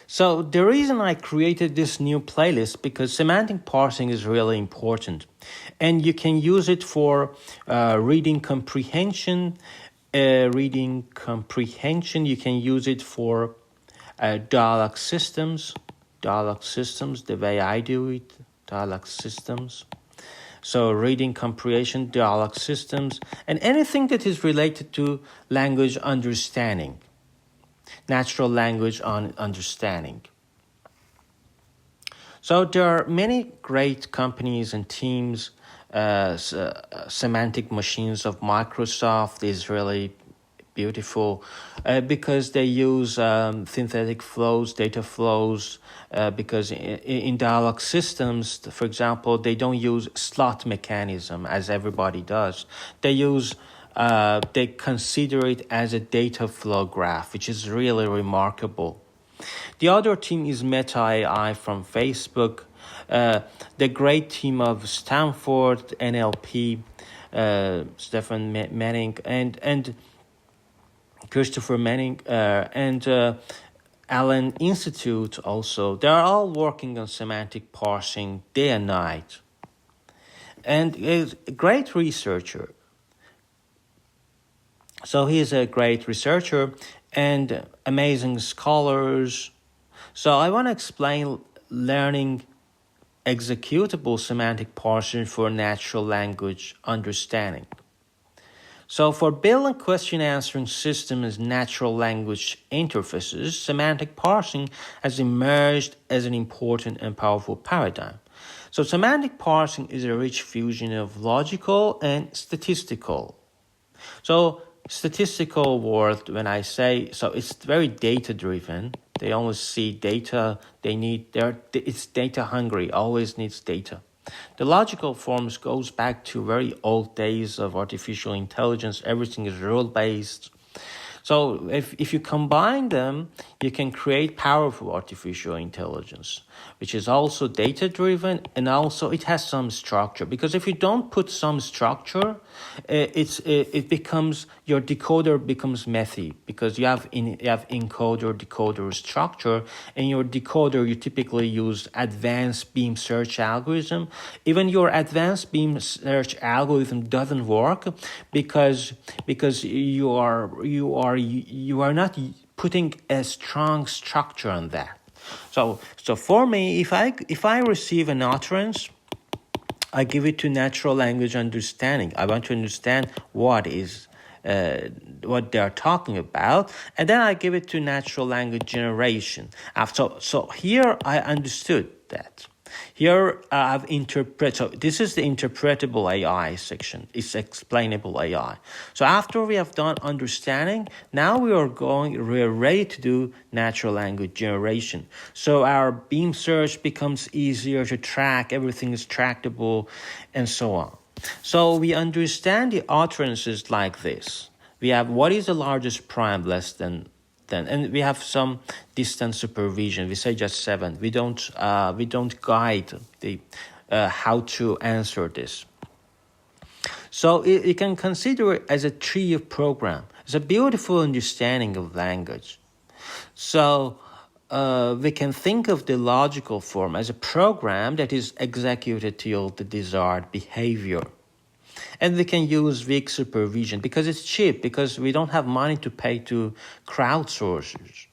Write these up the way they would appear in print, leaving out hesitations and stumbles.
So the reason I created this new playlist because semantic parsing is really important, and you can use it for reading comprehension. Reading comprehension. You can use it for dialogue systems. Dialogue systems, the way I do it. Dialogue systems. So reading comprehension, dialogue systems, and anything that is related to language understanding. Natural language understanding. So there are many great companies and teams. Semantic machines of Microsoft is really beautiful because they use synthetic flows, data flows, because in dialogue systems, for example, they don't use slot mechanism as everybody does. They consider it as a data flow graph, which is really remarkable. The other team is Meta AI from Facebook, the great team of Stanford, NLP, Stephen Manning, and Christopher Manning, and Allen Institute also. They are all working on semantic parsing day and night. And he's a great researcher. So he is a great researcher and amazing scholars. So I want to explain learning executable semantic parsing for natural language understanding. So for building question answering systems and natural language interfaces, semantic parsing has emerged as an important and powerful paradigm. So semantic parsing is a rich fusion of logical and statistical. So statistical world, when I say, so it's very data driven. They always see data. It's data hungry, always needs data. The logical forms goes back to very old days of artificial intelligence. Everything is rule-based. So if you combine them, you can create powerful artificial intelligence, which is also data-driven, and also it has some structure. Because if you don't put some structure, it becomes, your decoder becomes messy, because you have encoder, decoder structure, and your decoder, you typically use advanced beam search algorithm. Even your advanced beam search algorithm doesn't work because you are not putting a strong structure on that. So for me, if I receive an utterance, I give it to natural language understanding. I want to understand what they are talking about, and then I give it to natural language generation. So here I understood that. Here I've interpreted. So this is the interpretable AI section. It's explainable AI. So after we have done understanding, now we're ready to do natural language generation. So our beam search becomes easier to track. Everything is tractable, and so on. So we understand the utterances like this. We have what is the largest prime less than 10, and we have some distance supervision. We say just 7. We don't guide the how to answer this. So you can consider it as a tree of program. It's a beautiful understanding of language. So we can think of the logical form as a program that is executed to yield the desired behavior. And we can use weak supervision because it's cheap, because we don't have money to pay to crowdsourcers.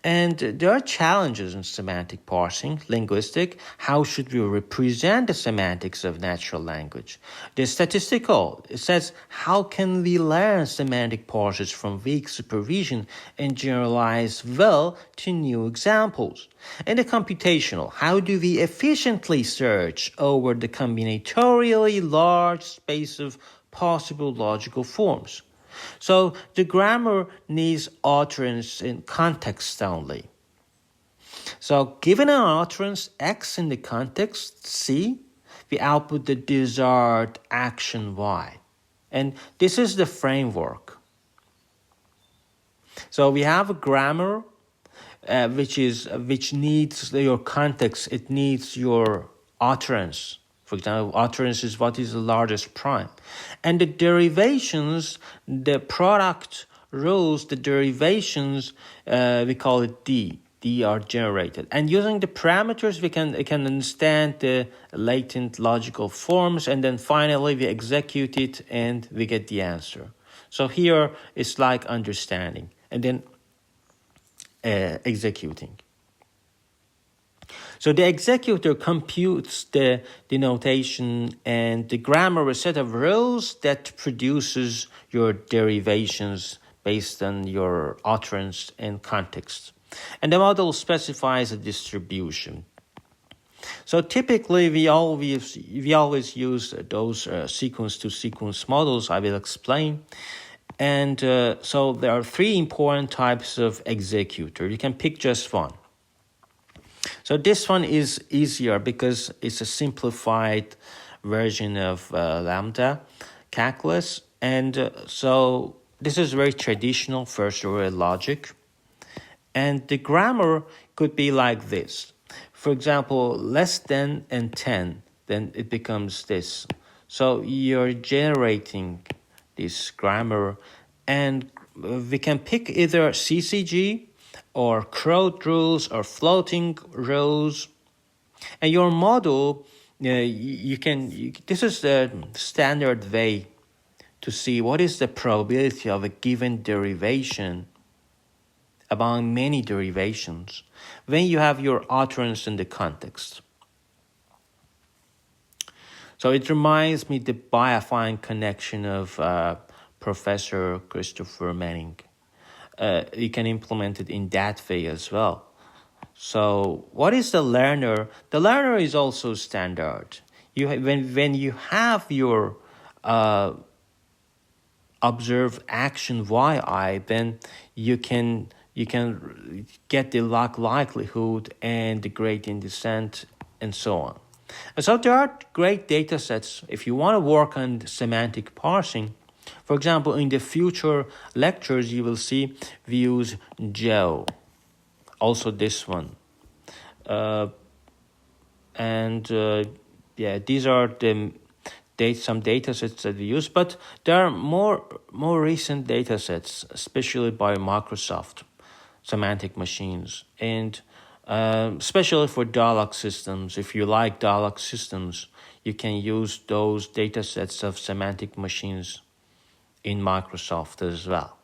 And there are challenges in semantic parsing, linguistic. How should we represent the semantics of natural language? The statistical, it says, how can we learn semantic parsers from weak supervision and generalize well to new examples? And the computational, how do we efficiently search over the combinatorially large space of possible logical forms? So the grammar needs utterance in context only. So given an utterance X in the context C, we output the desired action Y. And this is the framework. So we have a grammar which needs your context. It needs your utterance. For example, utterance is what is the largest prime. And the derivations, the product rules, the derivations, we call it D. they are generated. And using the parameters, we can understand the latent logical forms, and then finally we execute it and we get the answer. So here it's like understanding and then executing. So the executor computes the notation and the grammar, a set of rules that produces your derivations based on your utterance and context. And the model specifies a distribution. So typically we always use those sequence-to-sequence models I will explain. And so there are three important types of executor. You can pick just one. So this one is easier because it's a simplified version of Lambda calculus. And so this is very traditional first-order logic. And the grammar could be like this. For example, less than and 10, then it becomes this. So you're generating this grammar, and we can pick either CCG or crowd rules or floating rows. And your model, this is the standard way to see what is the probability of a given derivation among many derivations when you have your utterance in the context. So it reminds me the bi-affine connection of Professor Christopher Manning. You can implement it in that way as well. So what is the learner? The learner is also standard. When you have your observe action yi, then you can get the log likelihood and the gradient descent and so on. And so there are great data sets if you want to work on semantic parsing. For example, in the future lectures, you will see we use Joe, also this one. These are some data sets that we use, but there are more recent data sets, especially by Microsoft, semantic machines, and especially for dialogue systems. If you like dialogue systems, you can use those data sets of semantic machines in Microsoft as well.